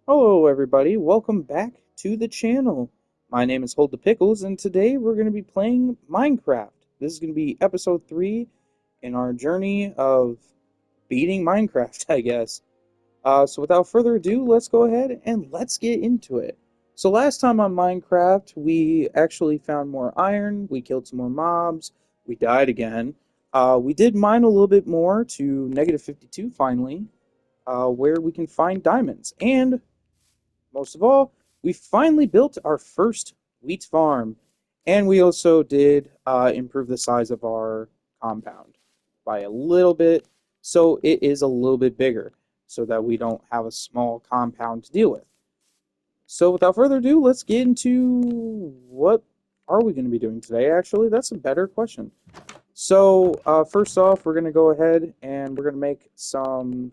Hello everybody, welcome back to the channel. My name is Hold the Pickles and today we're going to be playing Minecraft. This is going to be episode 3 in our journey of beating Minecraft, I guess. So without further ado, let's go ahead and let's get into it. So last time on Minecraft, we actually found more iron, we killed some more mobs, we died again. We did mine a little bit more to negative 52 finally, where we can find diamonds. And most of all, we finally built our first wheat farm, and we also did improve the size of our compound by a little bit, so it is a little bit bigger, so that we don't have a small compound to deal with. So without further ado, let's get into what are we going to be doing today, actually? That's a better question. So first off, we're going to go ahead and we're going to make some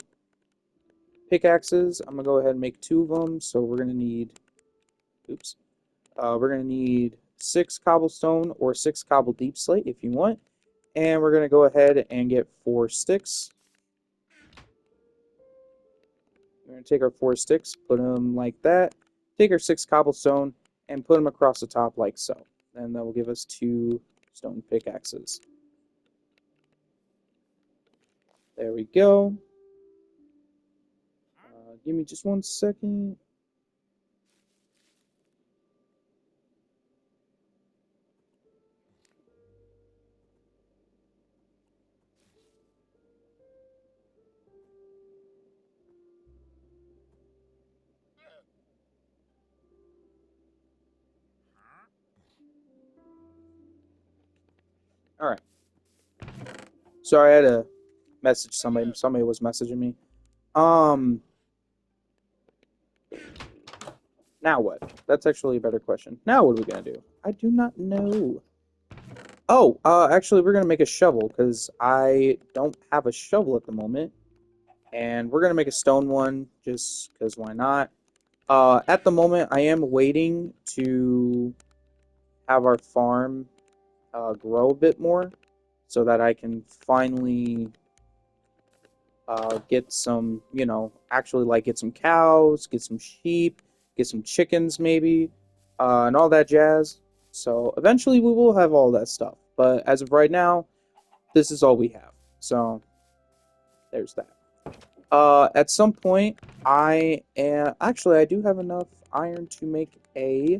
pickaxes. I'm going to go ahead and make 2 of them, so we're going to need oops. We're going to need 6 cobblestone or 6 cobble deep slate if you want. And we're going to go ahead and get 4 sticks. We're going to take our 4 sticks, put them like that. Take our 6 cobblestone and put them across the top like so. And that will give us 2 stone pickaxes. There we go. Give me just 1 second. Alright. Sorry, I had to message somebody. Somebody was messaging me. Now what? That's actually a better question. Now what are we gonna do? I do not know. Oh, actually, we're gonna make a shovel because I don't have a shovel at the moment, and we're gonna make a stone one just because why not? At the moment, I am waiting to have our farm grow a bit more so that I can finally get some, actually like get some cows, get some sheep, get some chickens maybe, and all that jazz. So eventually we will have all that stuff. But as of right now, this is all we have. So there's that. At some point, I do have enough iron to make a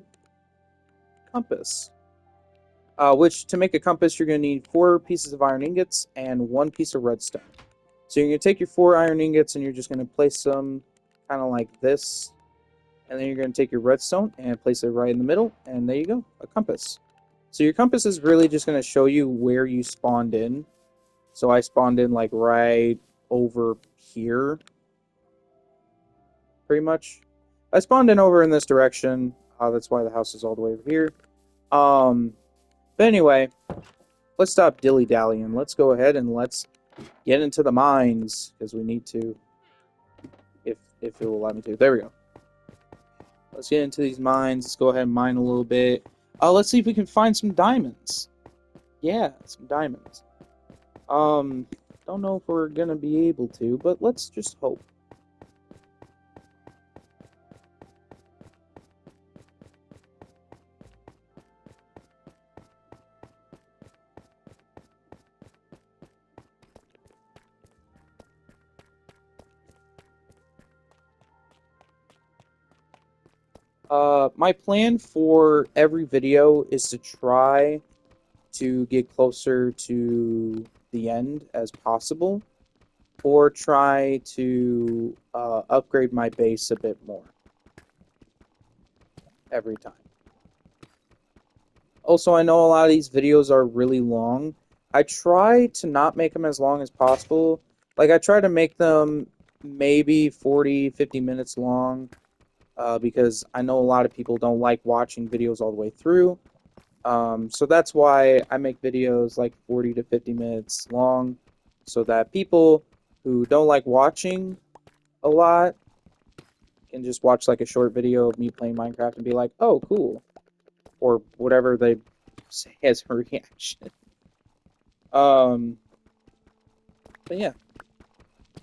compass. Which to make a compass, you're gonna need 4 pieces of iron ingots and 1 piece of redstone. So you're gonna take your 4 iron ingots and you're just gonna place them kind of like this, and then you're gonna take your redstone and place it right in the middle, and there you go, a compass. So your compass is really just gonna show you where you spawned in. So I spawned in like right over here, pretty much. I spawned in over in this direction. That's why the house is all the way over here. But anyway, let's stop dilly-dallying. Let's go ahead and let's get into the mines, because we need to, if it will let me to. There we go. Let's get into these mines. Let's go ahead and mine a little bit. Let's see if we can find some diamonds. Yeah, some diamonds. Don't know if we're gonna be able to, but let's just hope. My plan for every video is to try to get closer to the end as possible, or try to upgrade my base a bit more every time. Also, I know a lot of these videos are really long. I try to not make them as long as possible. Like, I try to make them maybe 40, 50 minutes long, because I know a lot of people don't like watching videos all the way through. So that's why I make videos like 40 to 50 minutes long, so that people who don't like watching a lot can just watch like a short video of me playing Minecraft and be like, oh, cool. Or whatever they say as a reaction. Um, but yeah.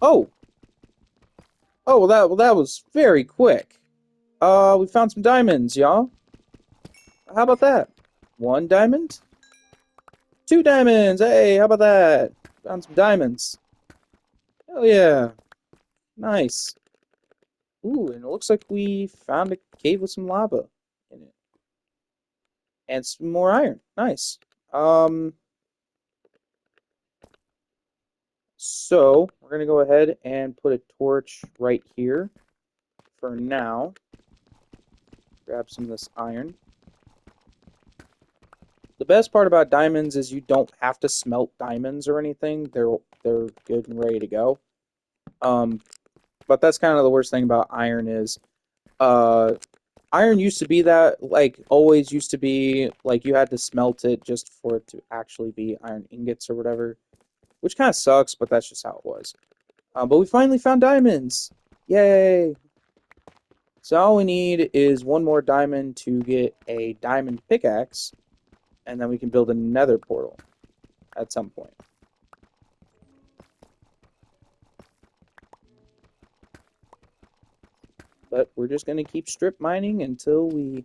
Oh! Oh, well, that was very quick. We found some diamonds, y'all. How about that? 1 diamond? 2 diamonds! Hey, how about that? Found some diamonds. Hell yeah. Nice. Ooh, and it looks like we found a cave with some lava in it. And some more iron. Nice. Um, so we're gonna go ahead and put a torch right here for now. Grab some of this iron. The best part about diamonds is you don't have to smelt diamonds or anything. They're good and ready to go. Um, but that's kind of the worst thing about iron is uh iron used to be that like always used to be like you had to smelt it just for it to actually be iron ingots or whatever, which kind of sucks, but that's just how it was. But we finally found diamonds. Yay! So all we need is 1 more diamond to get a diamond pickaxe, and then we can build a nether portal at some point. But we're just going to keep strip mining until we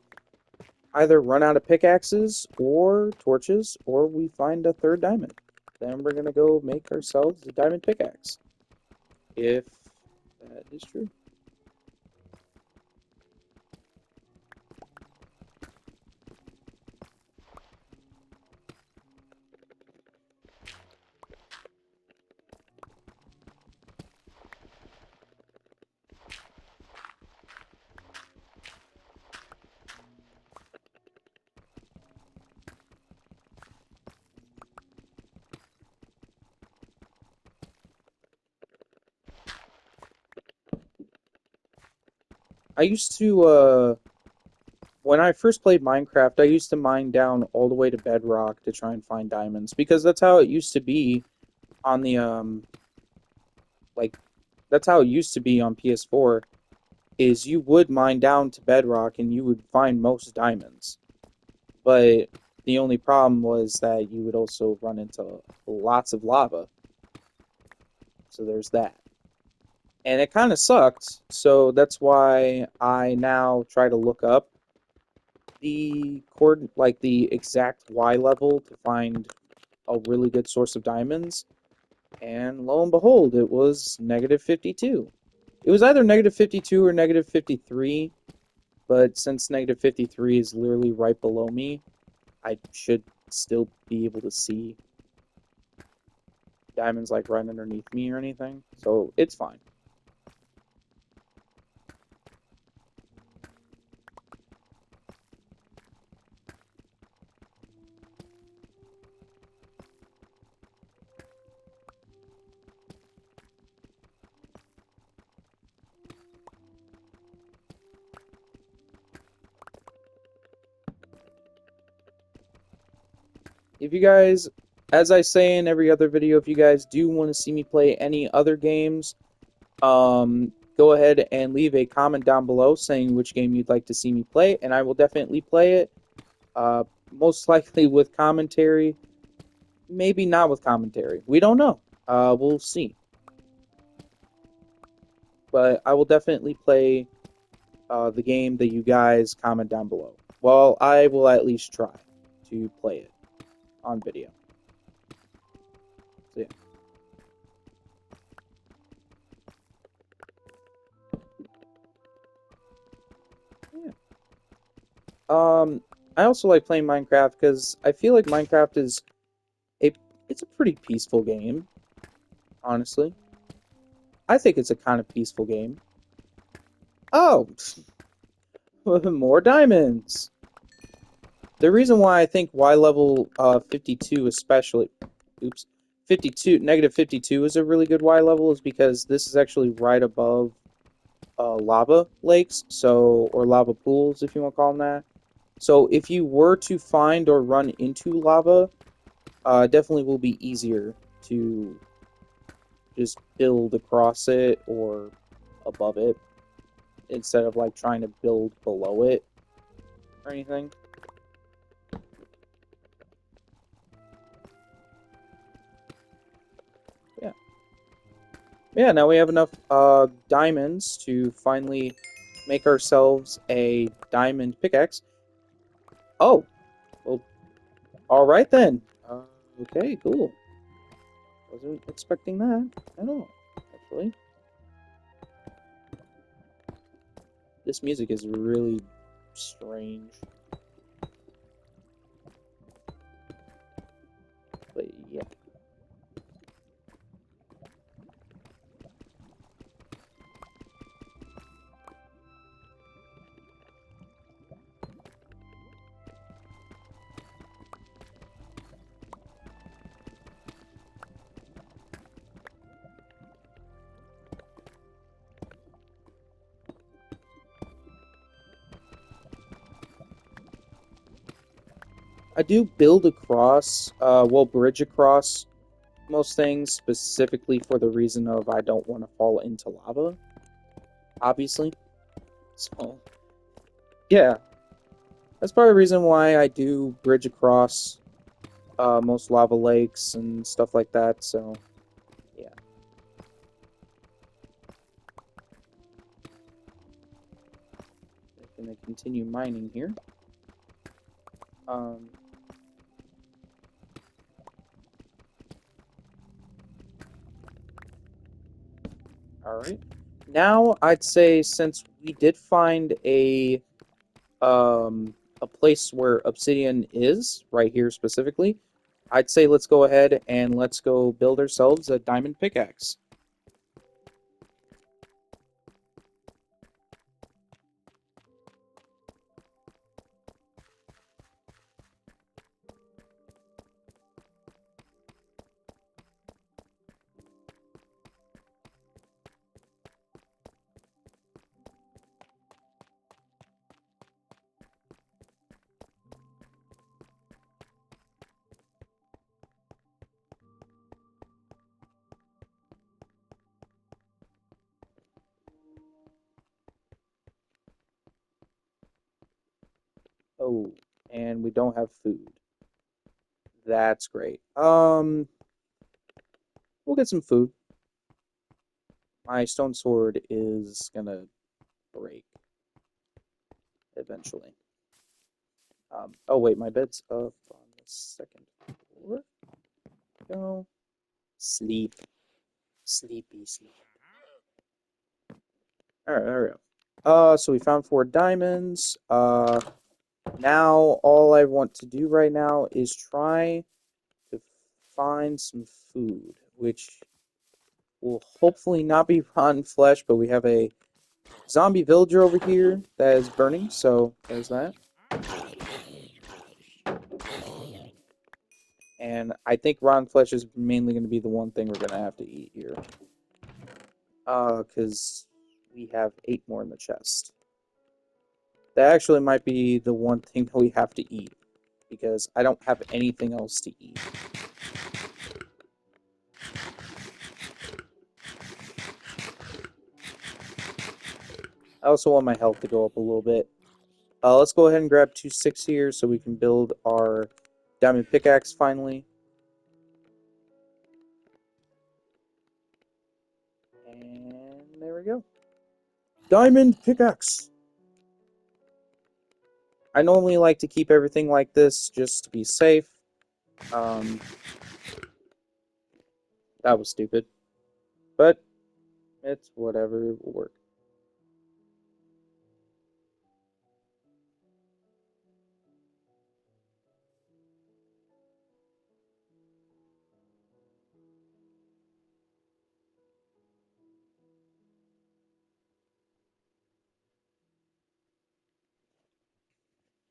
either run out of pickaxes or torches, or we find a 3rd diamond. Then we're going to go make ourselves a diamond pickaxe. If that is true. I used to, when I first played Minecraft, I used to mine down all the way to bedrock to try and find diamonds, because that's how it used to be on the, like, that's how it used to be on PS4, is you would mine down to bedrock and you would find most diamonds. But the only problem was that you would also run into lots of lava. So there's that. And it kind of sucked, so that's why I now try to look up the exact Y level to find a really good source of diamonds. And lo and behold, it was -52. It was either -52 or -53, but since -53 is literally right below me, I should still be able to see diamonds like right underneath me or anything, so it's fine. If you guys, as I say in every other video, if you guys do want to see me play any other games, go ahead and leave a comment down below saying which game you'd like to see me play, and I will definitely play it. Most likely with commentary, maybe not with commentary. We don't know. We'll see. But I will definitely play the game that you guys comment down below. Well, I will at least try to play it on video. So yeah. Yeah. I also like playing Minecraft because I feel like Minecraft is a it's a pretty peaceful game, honestly. I think it's a kind of peaceful game. Oh, more diamonds. The reason why I think Y level 52 especially, oops, 52 -52 is a really good Y level is because this is actually right above lava lakes, so or lava pools if you want to call them that. So if you were to find or run into lava, definitely will be easier to just build across it or above it instead of like trying to build below it or anything. Yeah. Yeah, now we have enough diamonds to finally make ourselves a diamond pickaxe. Oh, well, all right then. Okay, cool. Wasn't expecting that at all, actually. This music is really strange. But yeah. I do build across, bridge across most things specifically for the reason of I don't want to fall into lava, obviously. So, yeah, that's part of the reason why I do bridge across most lava lakes and stuff like that. So, yeah. I'm gonna continue mining here. Um, all right. Now I'd say since we did find a place where obsidian is right here specifically, I'd say let's go ahead and let's go build ourselves a diamond pickaxe. Oh, and we don't have food. That's great. We'll get some food. My stone sword is gonna break eventually. Oh wait, my bed's up on the second floor. Go sleep, sleepy, sleep. All right, there we go. So we found 4 diamonds. Now all I want to do right now is try to find some food, which will hopefully not be rotten flesh, but we have a zombie villager over here that is burning, so there's that. And I think rotten flesh is mainly going to be the one thing we're going to have to eat here. Because we have 8 more in the chest. That actually might be the one thing that we have to eat, because I don't have anything else to eat. I also want my health to go up a little bit. Let's go ahead and grab 2 sticks here so we can build our diamond pickaxe finally. And there we go. Diamond pickaxe! I normally like to keep everything like this just to be safe. That was stupid. But it's whatever, it will work.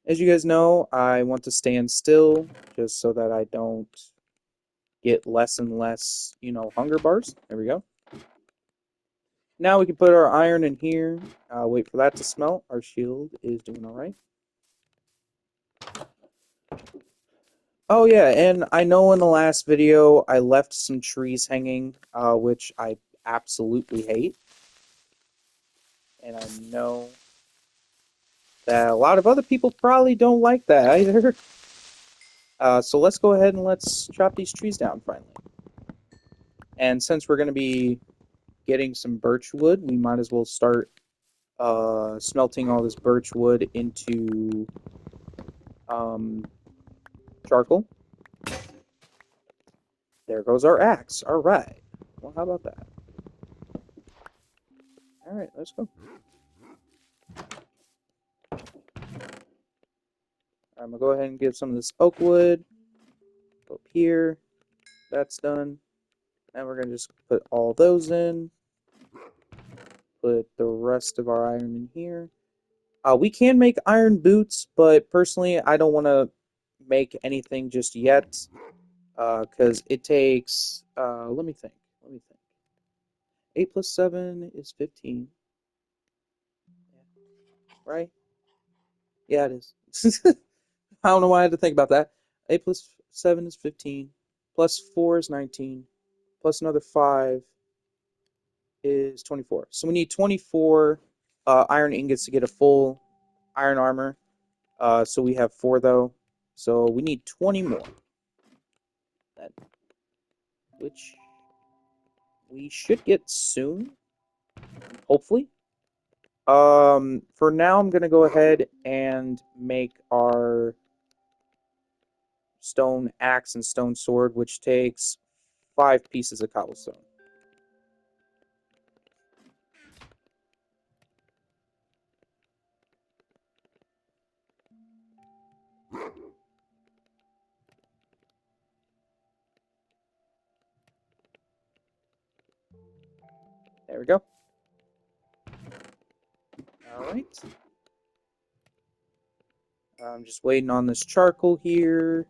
As you guys know, I want to stand still just so that I don't get less and less, hunger bars. There we go. Now we can put our iron in here. Wait for that to smelt. Our shield is doing all right. Oh yeah, and I know in the last video I left some trees hanging, which I absolutely hate. And I know that a lot of other people probably don't like that either. So let's go ahead and let's chop these trees down finally. And since we're going to be getting some birch wood, we might as well start smelting all this birch wood into charcoal. There goes our axe. All right. Well, how about that? All right, let's go. I'm gonna go ahead and get some of this oak wood up here. That's done. And we're gonna just put all those in. Put the rest of our iron in here. We can make iron boots, but personally, I don't want to make anything just yet, because it takes. Let me think. Let me think. 8 plus 7 is 15. Right? Yeah, it is. I don't know why I had to think about that. 8 plus 7 is 15. Plus 4 is 19. Plus another 5 is 24. So we need 24 iron ingots to get a full iron armor. So we have 4 though. So we need 20 more. That, which we should get soon, hopefully. For now, I'm gonna go ahead and make our stone axe and stone sword, which takes 5 pieces of cobblestone. There we go. All right. I'm just waiting on this charcoal here.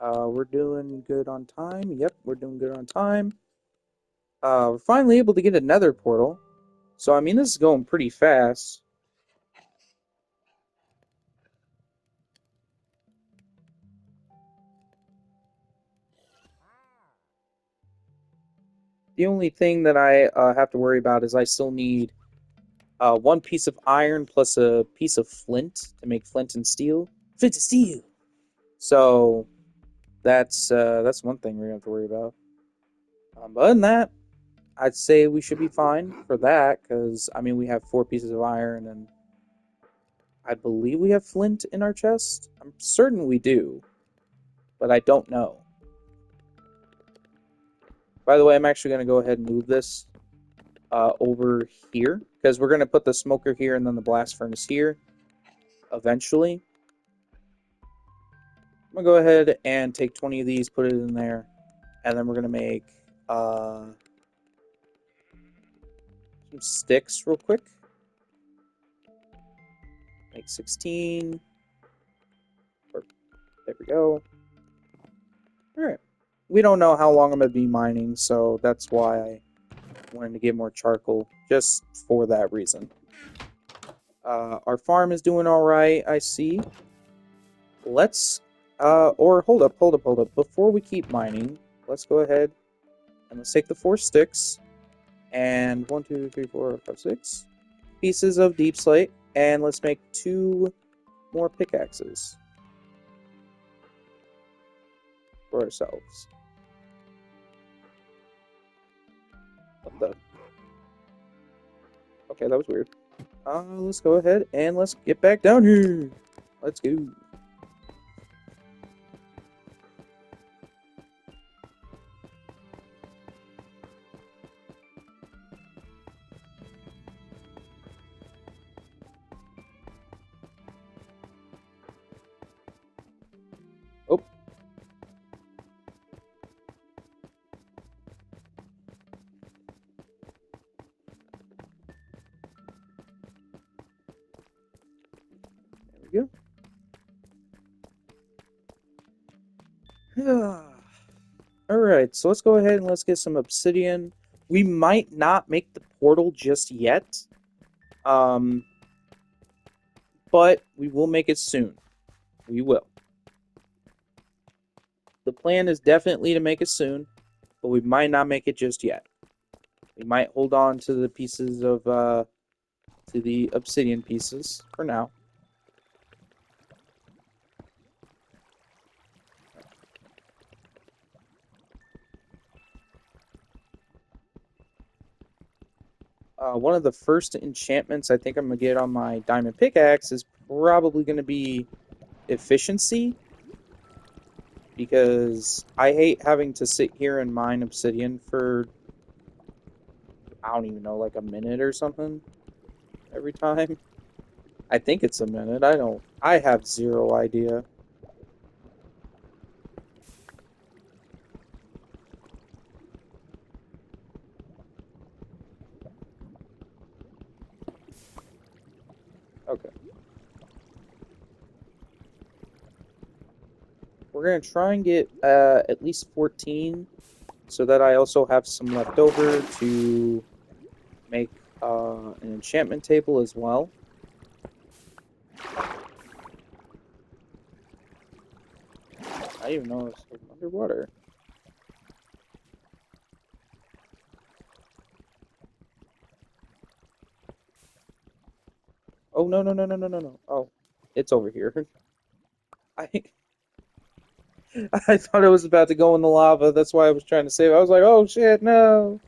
We're doing good on time. Yep, we're doing good on time. We're finally able to get a nether portal. So, I mean, this is going pretty fast. The only thing that I have to worry about is I still need 1 piece of iron plus a piece of flint to make flint and steel. Flint and steel! So, that's one thing we're going to have to worry about. But other than that, I'd say we should be fine for that, because, I mean, we have 4 pieces of iron, and I believe we have flint in our chest. I'm certain we do, but I don't know. By the way, I'm actually going to go ahead and move this over here, because we're going to put the smoker here and then the blast furnace here eventually. I'm going to go ahead and take 20 of these, put it in there, and then we're going to make some sticks real quick. Make 16. There we go. Alright. We don't know how long I'm going to be mining, so that's why I wanted to get more charcoal, just for that reason. Our farm is doing alright, I see. Let's, hold up. Before we keep mining, let's go ahead and let's take the 4 sticks, and 1, 2, 3, 4, 5, 6 pieces of deep slate, and let's make 2 more pickaxes for ourselves. What the? Okay, that was weird. Let's go ahead and let's get back down here. Let's go. Oh. There we go. Alright, so let's go ahead and let's get some obsidian. We might not make the portal just yet. But we will make it soon. We will. The plan is definitely to make it soon, but we might not make it just yet. We might hold on to the pieces of, to the obsidian pieces for now. one of the first enchantments I think I'm going to get on my diamond pickaxe is probably going to be efficiency, because I hate having to sit here and mine obsidian for, I don't even know, like a minute or something every time. I think it's a minute. I have zero idea. Okay. We're going to try and get at least 14 so that I also have some left over to make an enchantment table as well. I didn't even know it was underwater. Oh, no, no, no, no, no, no, no. Oh, it's over here. I I thought it was about to go in the lava. That's why I was trying to save it. I was like, oh shit, no.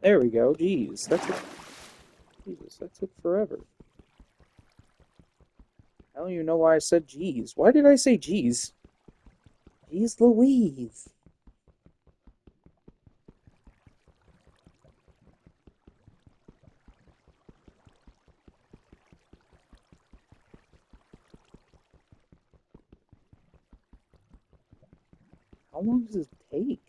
There we go. Jeez, Jesus, that took forever. I don't even know why I said jeez. Why did I say jeez? Jeez Louise. How long does this take?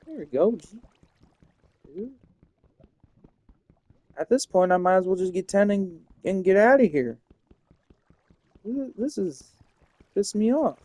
There we go. Dude. At this point, I might as well just get 10 and get out of here. This is pissing me off.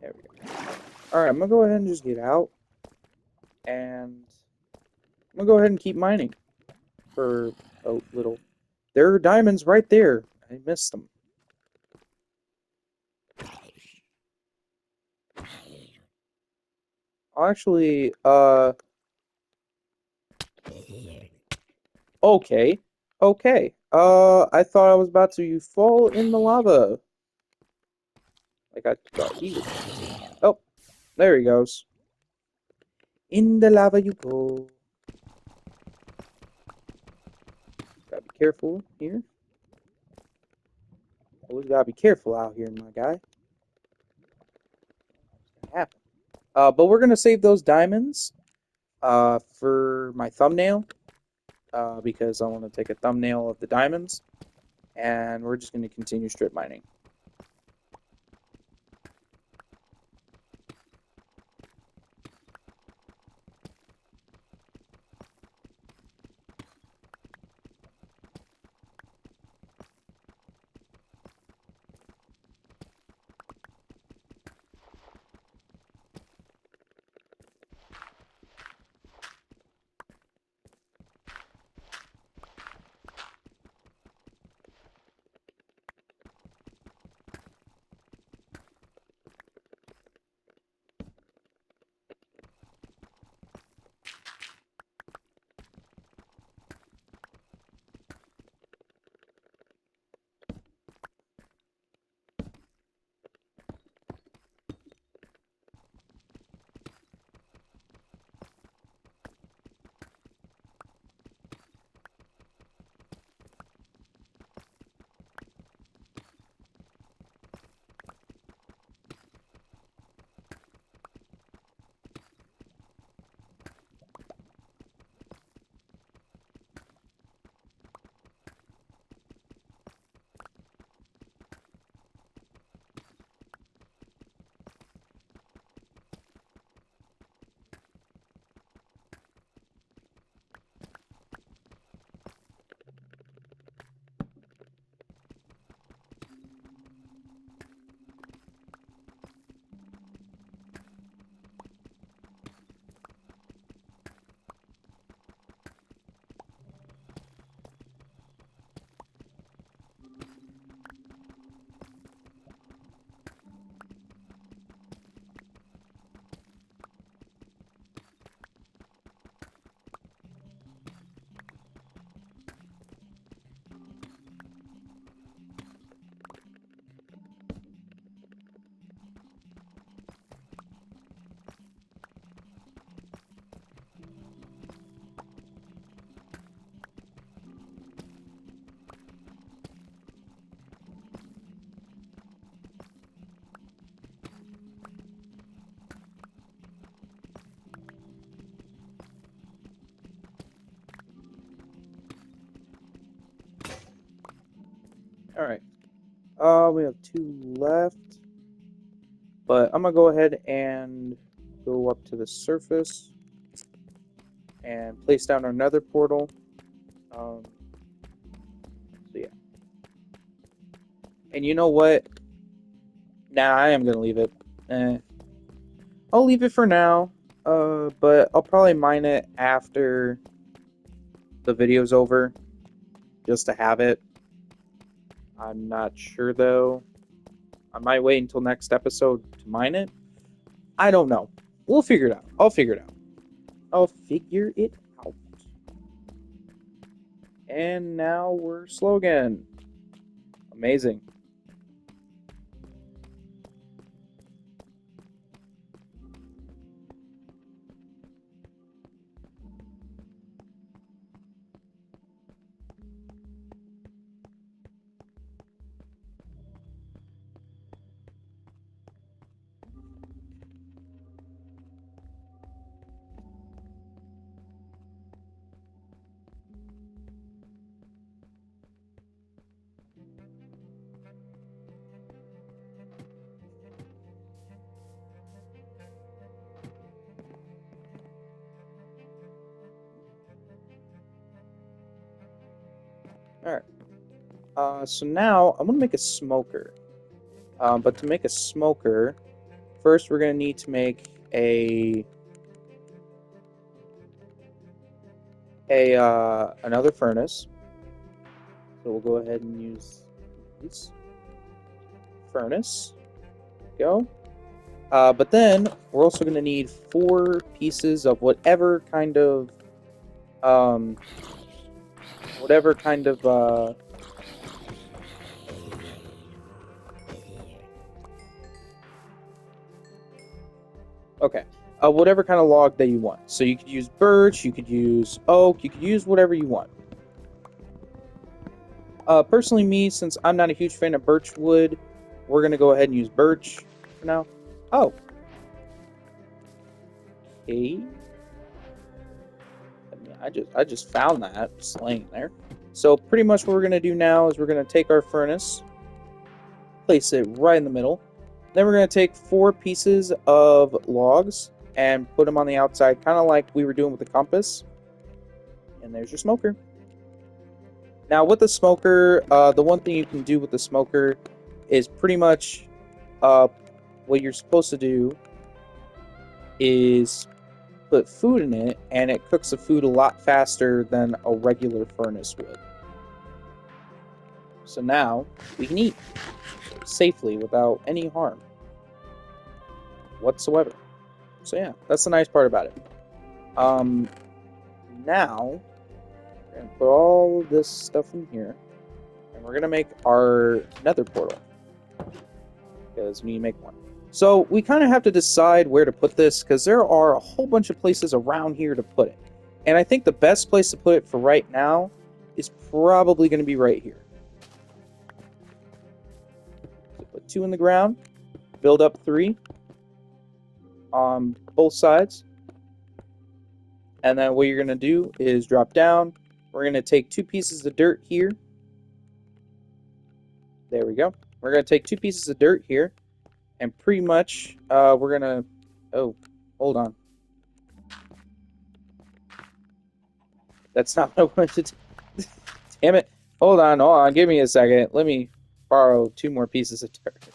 There we go. Alright, I'm gonna go ahead and just get out. And I'm gonna go ahead and keep mining for a little. There are diamonds right there. I missed them. Actually, okay. Okay. I thought I was about to fall in the lava. Like I thought he would. Oh, there he goes. In the lava you go. Gotta be careful here. Always gotta be careful out here, my guy. Happen. But we're gonna save those diamonds for my thumbnail because I want to take a thumbnail of the diamonds, and we're just gonna continue strip mining. Alright. We have 2 left. But I'm gonna go ahead and go up to the surface and place down another portal. So yeah. And you know what? Nah, I am gonna leave it. I'll leave it for now. But I'll probably mine it after the video's over, just to have it. I'm not sure though. I might wait until next episode to mine it. I don't know. We'll figure it out. I'll figure it out. I'll figure it out. And now we're slow again. Amazing. Alright. So now I'm gonna make a smoker. But to make a smoker, first we're gonna need to make another furnace. So we'll go ahead and use this furnace. Go. But then we're also gonna need 4 pieces of whatever kind of um, okay. Whatever kind of log that you want. So you could use birch, you could use oak, you could use whatever you want. Personally, me, since I'm not a huge fan of birch wood, we're gonna go ahead and use birch for now. Oh, okay. I just found that just laying there. So pretty much what we're gonna do now is we're gonna take our furnace, place it right in the middle. Then we're gonna take 4 pieces of logs and put them on the outside, kind of like we were doing with the compass. And there's your smoker. Now with the smoker, the one thing you can do with the smoker is pretty much what you're supposed to do is put food in it, and it cooks the food a lot faster than a regular furnace would. So now we can eat safely without any harm whatsoever. So yeah, that's the nice part about it. Now we're gonna put all this stuff in here, and we're gonna make our nether portal because we need to make one. So we kind of have to decide where to put this because there are a whole bunch of places around here to put it. And I think the best place to put it for right now is probably going to be right here. So put 2 in the ground, build up 3 on both sides. And then what you're going to do is drop down. We're going to take 2 pieces of dirt here. There we go. We're going to take 2 pieces of dirt here. And pretty much we're going to... Oh, hold on. That's not what I wanted to do. Damn it. Hold on. Give me a second. Let me borrow 2 more pieces of dirt.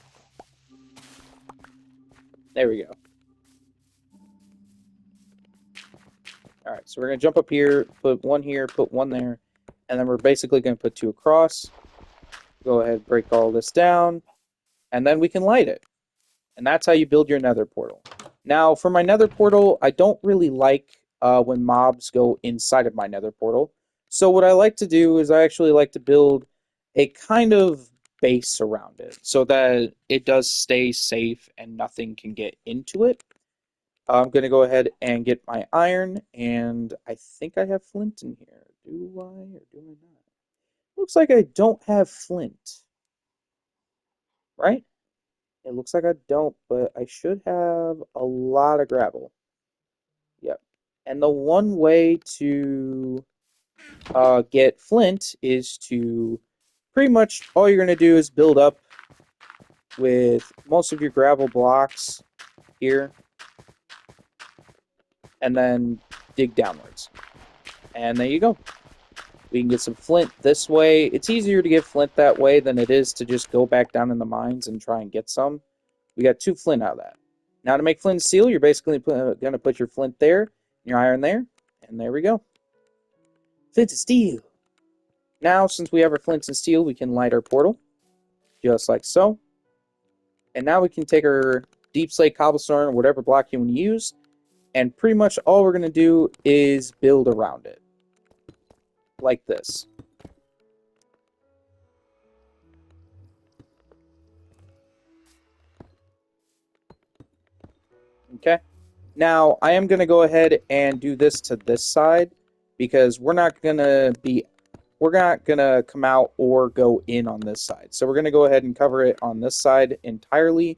There we go. Alright, so we're going to jump up here, put 1 here, put 1 there, and then we're basically going to put 2 across. Go ahead, break all this down, and then we can light it. And that's how you build your nether portal. Now, for my nether portal, I don't really like when mobs go inside of my nether portal. So what I like to do is I actually like to build a kind of base around it so that it does stay safe and nothing can get into it. I'm going to go ahead and get my iron, and I think I have flint in here. Do I or do I not? Looks like I don't have flint, right? It looks like I don't, but I should have a lot of gravel. Yep. And the one way to get flint is to pretty much all you're going to do is build up with most of your gravel blocks here, and then dig downwards. And there you go. We can get some flint this way. It's easier to get flint that way than it is to just go back down in the mines and try and get some. We got 2 flint out of that. Now to make flint and steel, you're basically going to put your flint there, your iron there, and there we go. Flint and steel. Now, since we have our flint and steel, we can light our portal, just like so. And now we can take our deep slate cobblestone or whatever block you want to use, and pretty much all we're going to do is build around it. Like this. Okay. Now, I am going to go ahead and do this to this side because we're not going to come out or go in on this side. So we're going to go ahead and cover it on this side entirely.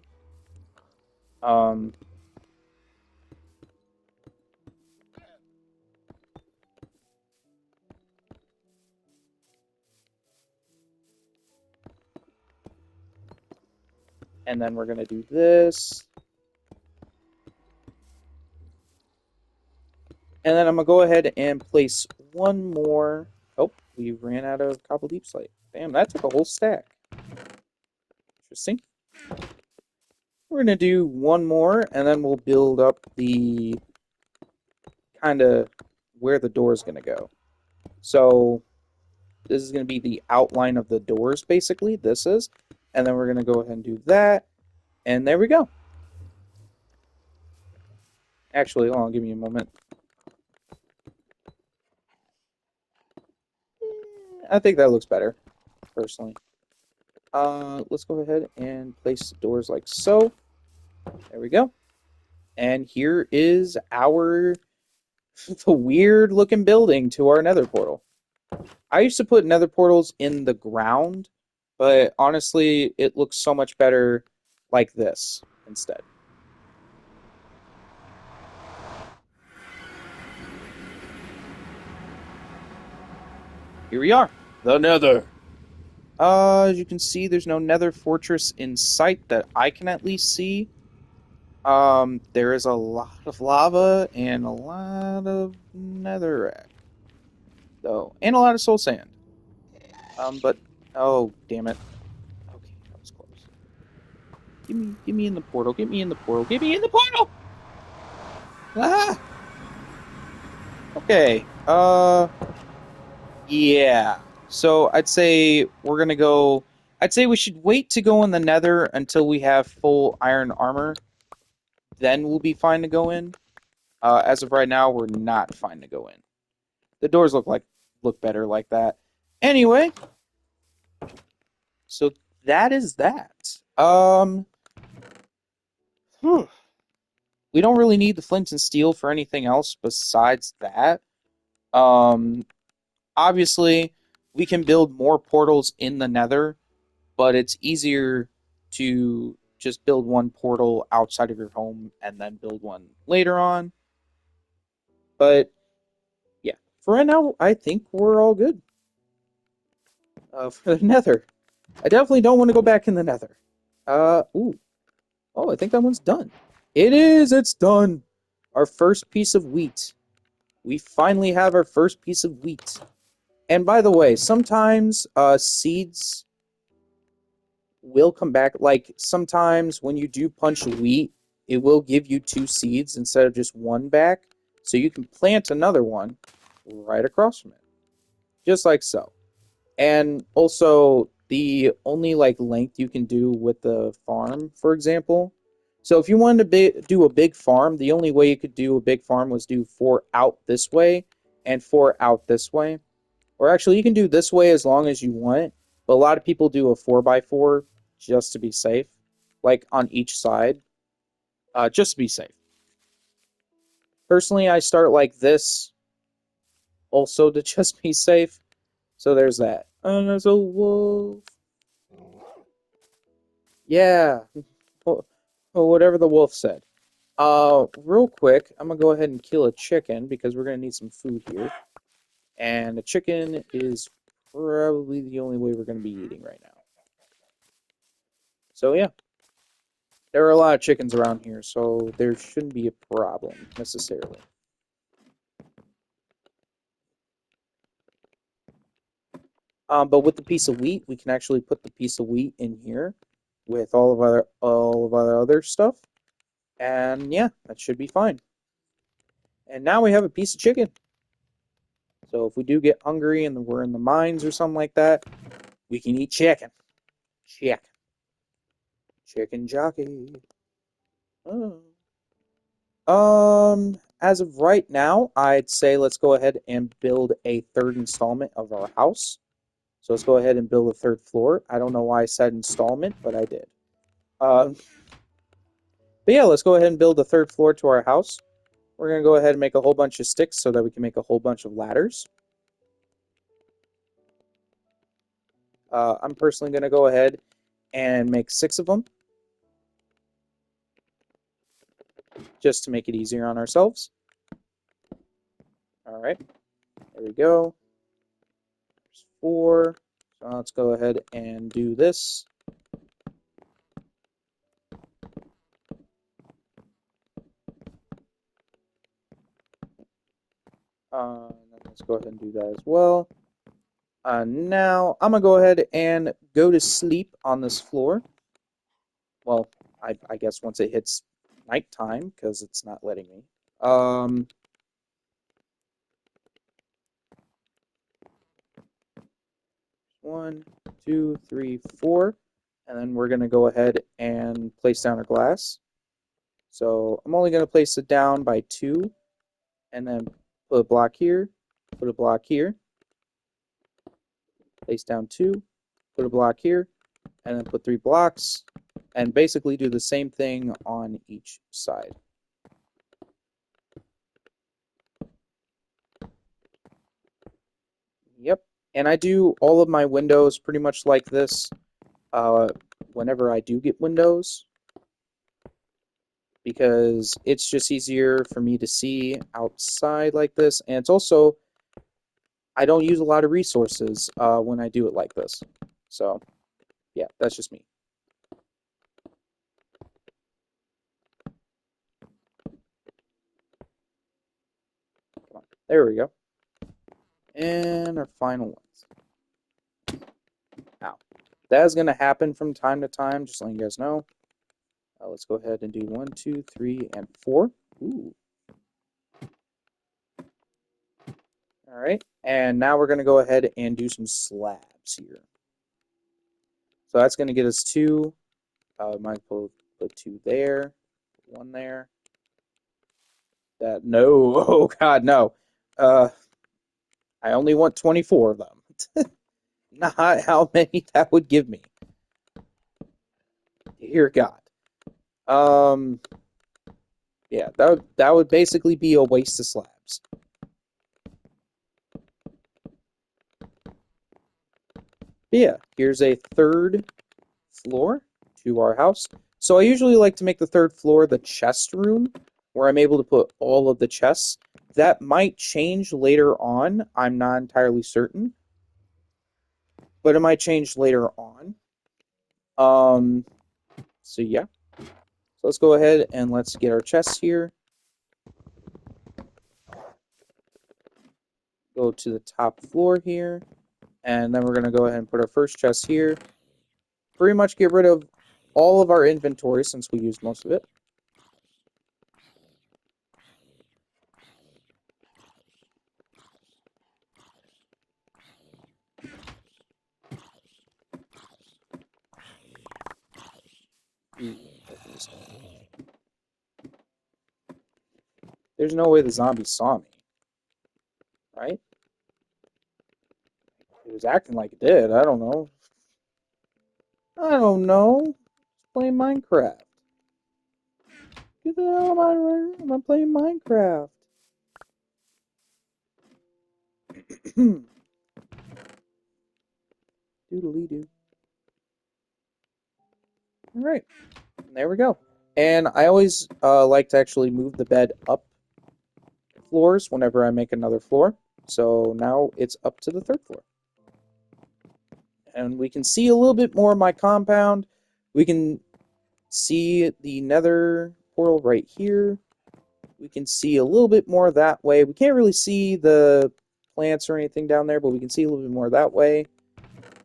And then we're going to do this. And then I'm going to go ahead and place one more. Oh, we ran out of cobble deep slate. Damn, that took a whole stack. Interesting. We're going to do one more, and then we'll build up the kind of where the door is going to go. So this is going to be the outline of the doors, basically. This is. And then we're going to go ahead and do that. And there we go. Actually, hold on, give me a moment. I think that looks better, personally. Let's go ahead and place the doors like so. There we go. And here is our the weird looking building to our nether portal. I used to put nether portals in the ground, but honestly, it looks so much better like this instead. Here we are, the nether. As you can see, there's no nether fortress in sight that I can at least see. There is a lot of lava and a lot of netherrack, though, and a lot of soul sand. But oh, damn it. Okay, that was close. Get me in the portal. Get me in the portal. Get me in the portal. Ah. Okay. Yeah. So I'd say we're gonna go. I'd say we should wait to go in the nether until we have full iron armor. Then we'll be fine to go in. As of right now, we're not fine to go in. The doors look better like that. Anyway, so that is that. We don't really need the flint and steel for anything else besides that. Um, Obviously, we can build more portals in the Nether, but it's easier to just build one portal outside of your home and then build one later on. But yeah, for right now, I think we're all good. For the Nether, I definitely don't want to go back in the Nether. Ooh. Oh, I think that one's done. It is. It's done. Our first piece of wheat. We finally have our first piece of wheat. And by the way, sometimes seeds will come back. Like sometimes when you do punch wheat, it will give you 2 seeds instead of just 1 back. So you can plant another one right across from it. Just like so. And also the only like length you can do with the farm, for example. So if you wanted to do a big farm, the only way you could do a big farm was do 4 out this way and 4 out this way. Or actually, you can do this way as long as you want, but a lot of people do a 4x4 just to be safe, like on each side, just to be safe. Personally, I start like this also to just be safe. So there's that. And there's a wolf. Yeah, or whatever the wolf said. Real quick, I'm gonna go ahead and kill a chicken because we're gonna need some food here. And the chicken is probably the only way we're going to be eating right now. So yeah, there are a lot of chickens around here, so there shouldn't be a problem necessarily. But with the piece of wheat, we can actually put the piece of wheat in here with all of our other stuff, and yeah, that should be fine. And now we have a piece of chicken. So if we do get hungry and we're in the mines or something like that, we can eat chicken. Chicken. Chicken jockey. Oh. As of right now, I'd say let's go ahead and build a third installment of our house. So let's go ahead and build a third floor. I don't know why I said installment, but I did. But yeah, let's go ahead and build a third floor to our house. We're going to go ahead and make a whole bunch of sticks so that we can make a whole bunch of ladders. I'm personally going to go ahead and make 6 of them, just to make it easier on ourselves. All right, there we go. There's 4. So let's go ahead and do this. Let's go ahead and do that as well. Now I'm gonna go ahead and go to sleep on this floor. Well, I guess once it hits nighttime, because it's not letting me. 1, 2, 3, 4, and then we're gonna go ahead and place down our glass. So I'm only gonna place it down by 2, and then put a block here, put a block here, place down 2, put a block here, and then put 3 blocks, and basically do the same thing on each side. Yep, and I do all of my windows pretty much like this whenever I do get windows, because it's just easier for me to see outside like this, and it's also, I don't use a lot of resources when I do it like this. So, yeah, that's just me. Come on. There we go. And our final ones. Now, that is going to happen from time to time, just letting you guys know. Let's go ahead and do 1, 2, 3, and 4. Ooh. All right, and now we're going to go ahead and do some slabs here. So that's going to get us 2. Might put 2 there, 1 there. That no, oh God, no. I only want 24 of them. Not how many that would give me. Dear God. Yeah, that would basically be a waste of slabs. But yeah, here's a third floor to our house. So I usually like to make the third floor the chest room, where I'm able to put all of the chests. That might change later on. I'm not entirely certain, but it might change later on. So yeah. So let's go ahead and let's get our chests here. Go to the top floor here, and then we're going to go ahead and put our first chest here. Pretty much get rid of all of our inventory since we used most of it. There's no way the zombie saw me, right? It was acting like it did. I don't know. I don't know. Just playing Minecraft. Get the hell out of my room. I'm playing Minecraft. Doodly doo. All right. There we go. And I always like to actually move the bed up floors whenever I make another floor. So now it's up to the third floor. and we can see a little bit more of my compound. We can see the nether portal right here. We can see a little bit more that way. We can't really see the plants or anything down there, but we can see a little bit more that way.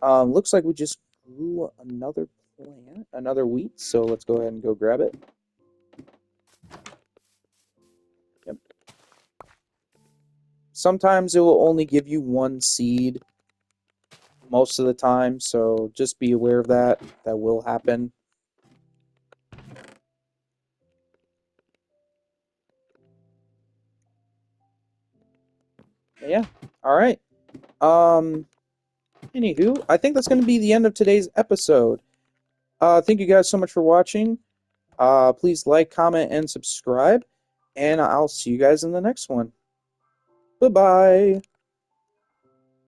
Looks like we just grew another plant, another wheat, so let's go ahead and go grab it. Yep. Sometimes it will only give you one seed most of the time, so just be aware of that. That will happen. But yeah. Alright. Anywho, I think that's going to be the end of today's episode. Thank you guys so much for watching. Please like, comment, and subscribe. And I'll see you guys in the next one. Bye-bye.